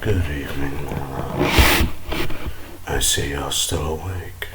Good evening, my love. I see you're still awake.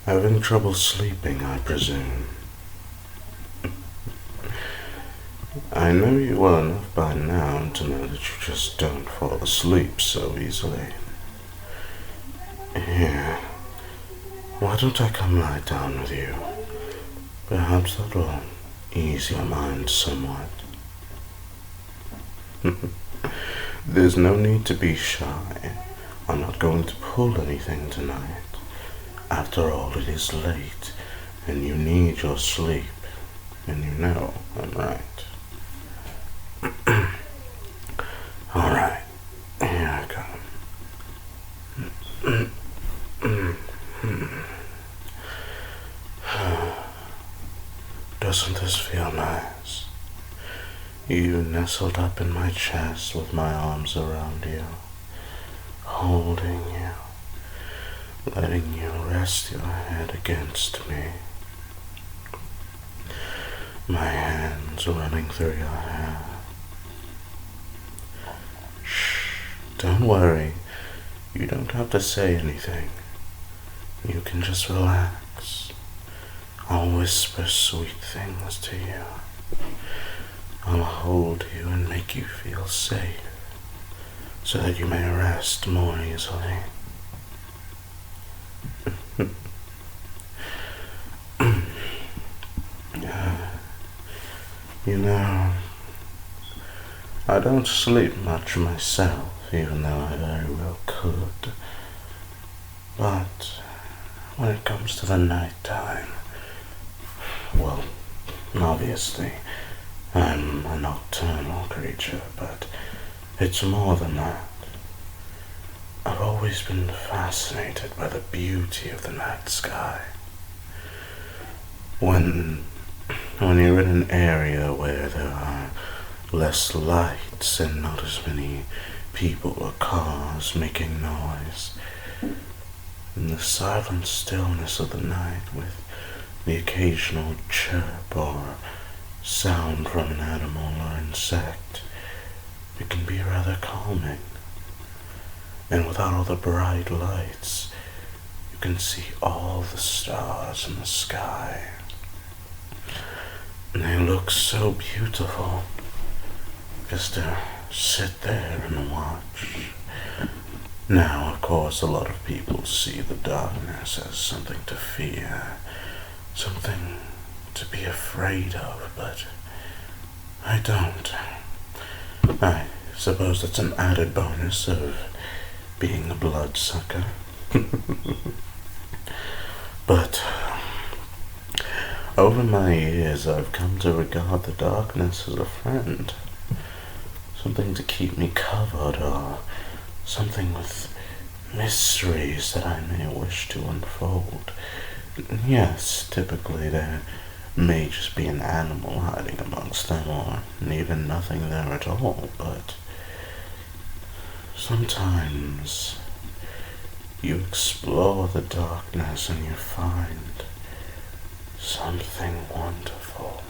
Having trouble sleeping, I presume. I know you well enough by now to know that you just don't fall asleep so easily. Here, why don't I come lie down with you? Perhaps that'll ease your mind somewhat. There's no need to be shy. I'm not going to pull anything tonight. After all, it is late, and you need your sleep, and you know I'm right. Alright, here I come. Doesn't this feel nice? You nestled up in my chest with my arms around you, holding you, letting you rest your head against me. My hands running through your hair. Shh, don't worry. You don't have to say anything. You can just relax. I'll whisper sweet things to you. I'll hold you and make you feel safe, so that you may rest more easily. You know, I don't sleep much myself, even though I very well could. But when it comes to the night time, well, obviously, I'm a nocturnal creature, but it's more than that. I've always been fascinated by the beauty of the night sky. When you're in an area where there are less lights and not as many people or cars making noise, in the silent stillness of the night with the occasional chirp or sound from an animal or insect, it can be rather calming. And without all the bright lights, you can see all the stars in the sky. And they look so beautiful, just to sit there and watch. Now, of course, a lot of people see the darkness as something to fear, something to be afraid of, but I don't. I suppose that's an added bonus of being a bloodsucker. But over my years, I've come to regard the darkness as a friend, something to keep me covered, or something with mysteries that I may wish to unfold. Yes, typically there may just be an animal hiding amongst them, or even nothing there at all, but sometimes you explore the darkness and you find something wonderful.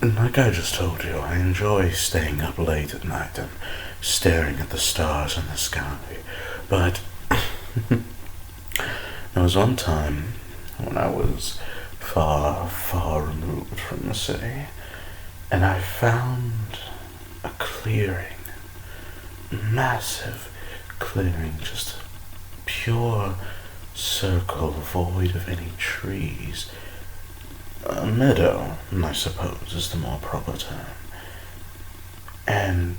And like I just told you, I enjoy staying up late at night and staring at the stars in the sky, but there was one time when I was far, far removed from the city, and I found a clearing, massive clearing, just pure circle void of any trees. A meadow, I suppose, is the more proper term. And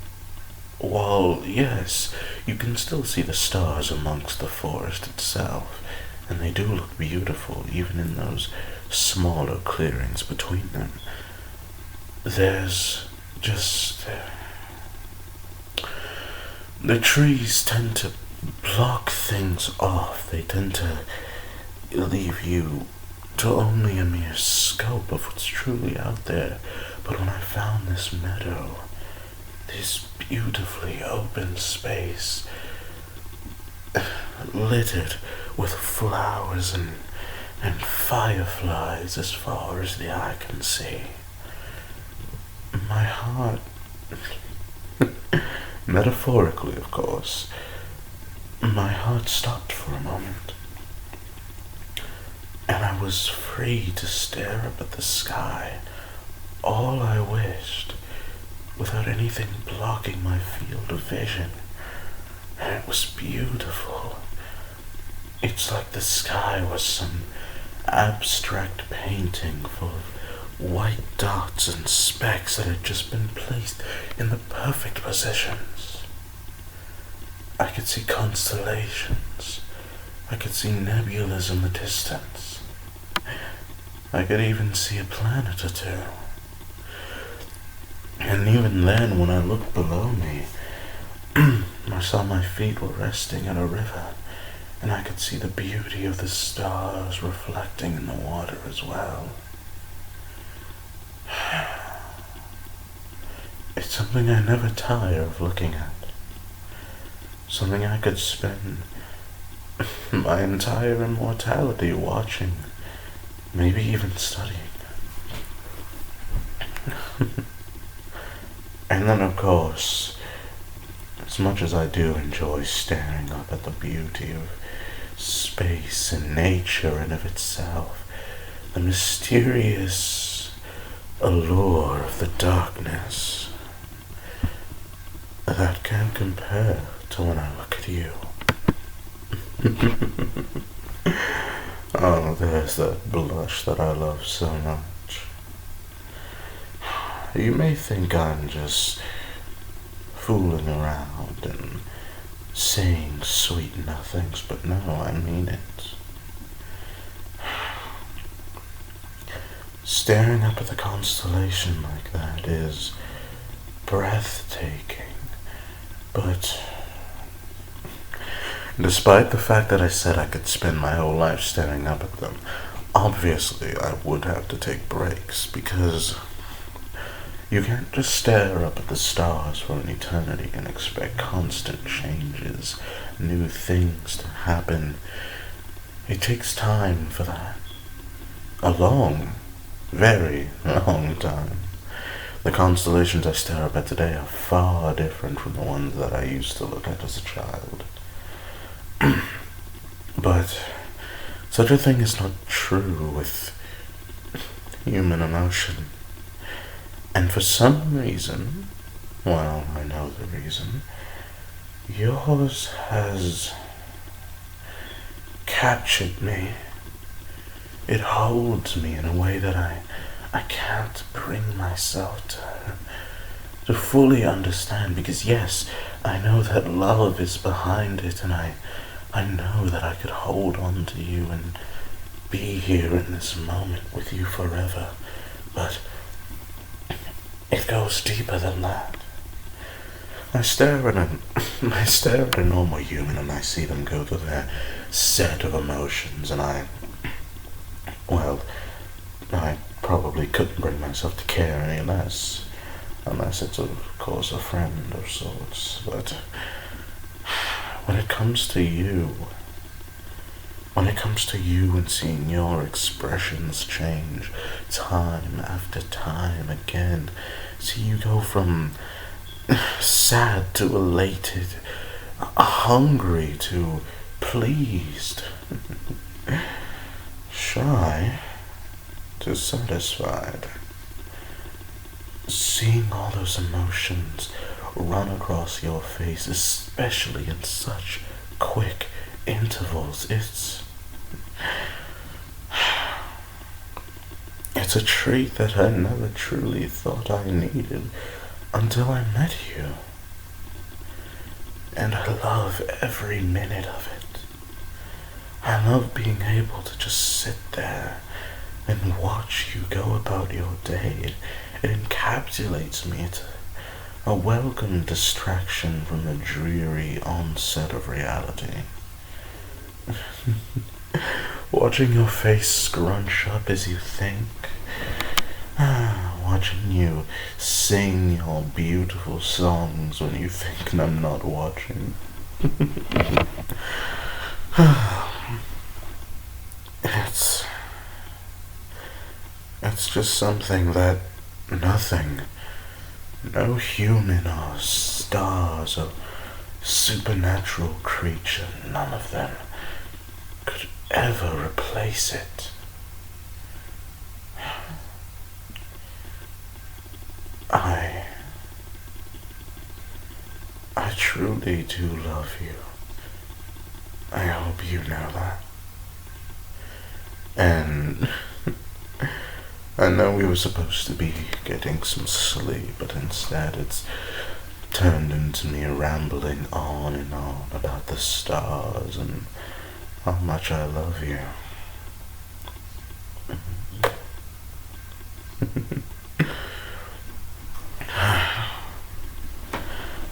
while, yes, you can still see the stars amongst the forest itself, and they do look beautiful even in those smaller clearings between them, there's just the trees tend to block things off. They tend to leave you to only a mere scope of what's truly out there. But when I found this meadow, this beautifully open space, littered with flowers and fireflies as far as the eye can see, my heart metaphorically, of course, my heart stopped for a moment, and I was free to stare up at the sky, all I wished, without anything blocking my field of vision. And it was beautiful. It's like the sky was some abstract painting full of white dots and specks that had just been placed in the perfect positions. I could see constellations. I could see nebulas in the distance. I could even see a planet or two. And even then, when I looked below me, I saw my feet were resting in a river, and I could see the beauty of the stars reflecting in the water as well. It's something I never tire of looking at. Something I could spend my entire immortality watching, maybe even studying. And then, of course, as much as I do enjoy staring up at the beauty of space and nature in of itself, the mysterious allure of the darkness, that can't compare to when I look at you. Oh, there's that blush that I love so much. You may think I'm just fooling around and saying sweet nothings, but no, I mean it. Staring up at the constellation like that is breathtaking, but despite the fact that I said I could spend my whole life staring up at them, obviously I would have to take breaks, because you can't just stare up at the stars for an eternity and expect constant changes, new things to happen. It takes time for that. A long, very long time. The constellations I stare up at today are far different from the ones that I used to look at as a child. But such a thing is not true with human emotion. And for some reason, well, I know the reason, yours has captured me. It holds me in a way that I can't bring myself to fully understand, because yes, I know that love is behind it, and I know that I could hold on to you and be here in this moment with you forever, but it goes deeper than that. I stare at a normal human and I see them go through their set of emotions, and I probably couldn't bring myself to care any less, unless it's of course a friend of sorts. But when it comes to you and seeing your expressions change time after time again, see you go from sad to elated, hungry to pleased, shy to satisfied. Seeing all those emotions run across your face, especially in such quick intervals, it's a treat that I never truly thought I needed until I met you. And I love every minute of it. I love being able to just sit there and watch you go about your day. It encapsulates me. It's a welcome distraction from the dreary onset of reality. Watching your face scrunch up as you think. Watching you sing your beautiful songs when you think I'm not watching. It's just something that nothing No human or stars or supernatural creature, none of them could ever replace it. I truly do love you. I hope you know that. And I know we were supposed to be getting some sleep, but instead it's turned into me rambling on and on about the stars and how much I love you.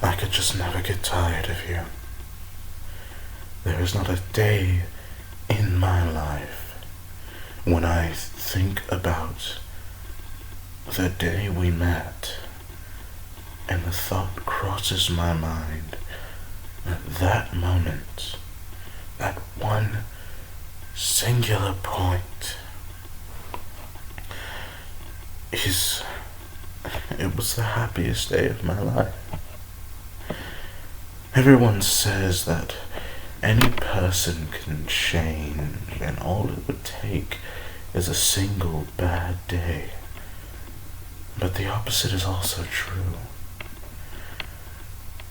I could just never get tired of you. There is not a day in my life when I think about the day we met and the thought crosses my mind that moment, that one singular point it was the happiest day of my life. Everyone says that any person can change, and all it would take is a single bad day. But the opposite is also true.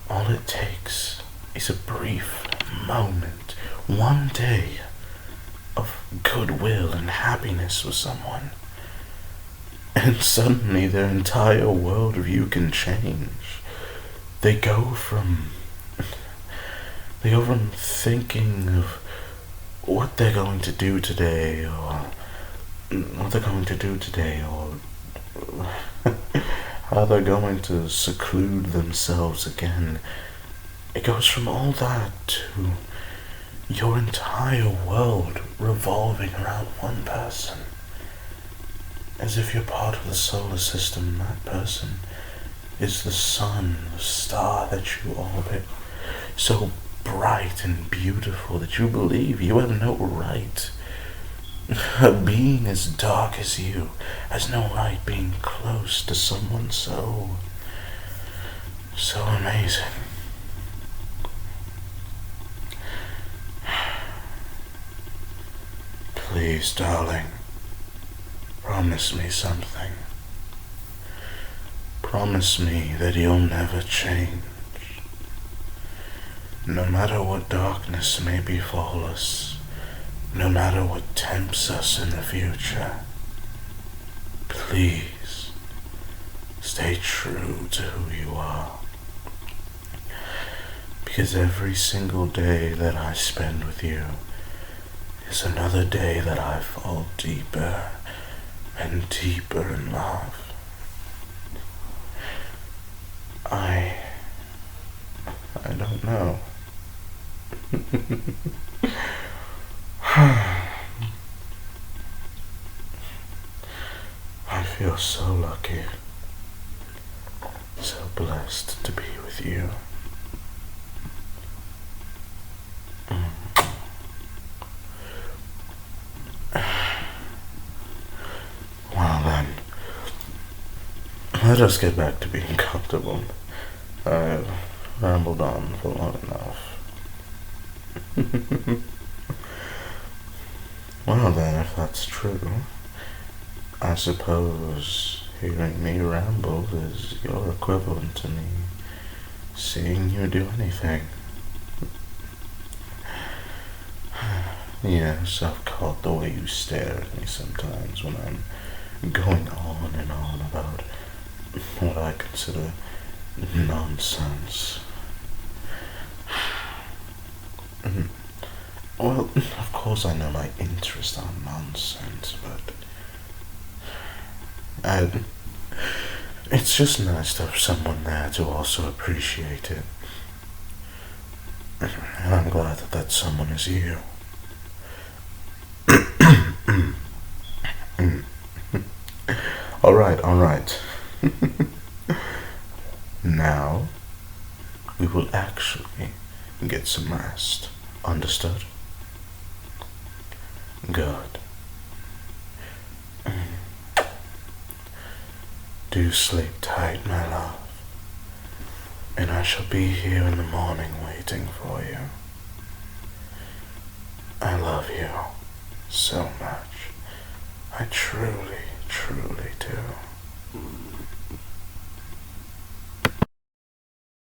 All it takes is a brief moment, one day of goodwill and happiness with someone, and suddenly their entire worldview can change. They go from thinking of what they're going to do today, or how they're going to seclude themselves again. It goes from all that to your entire world revolving around one person. As if you're part of the solar system, that person is the sun, the star that you orbit, so bright and beautiful that you believe you have no right. A being as dark as you has no right being close to someone so amazing. Please, darling, promise me something. Promise me that you'll never change. No matter what darkness may befall us, no matter what tempts us in the future, please stay true to who you are. Because every single day that I spend with you is another day that I fall deeper and deeper in love. I don't know. I feel so lucky, so blessed to be with you. Well then, let us get back to being comfortable. I've rambled on for long enough. Well then, if that's true, I suppose hearing me ramble is your equivalent to me seeing you do anything. Yes, I've caught the way you stare at me sometimes when I'm going on and on about what I consider nonsense. Well, of course I know my interests are nonsense, but it's just nice to have someone there to also appreciate it. And I'm glad that that someone is you. Alright. Now, we will actually get some rest. Understood? Good. Do sleep tight, my love. I shall be here in the morning waiting for you. I love you so much. I truly, truly do.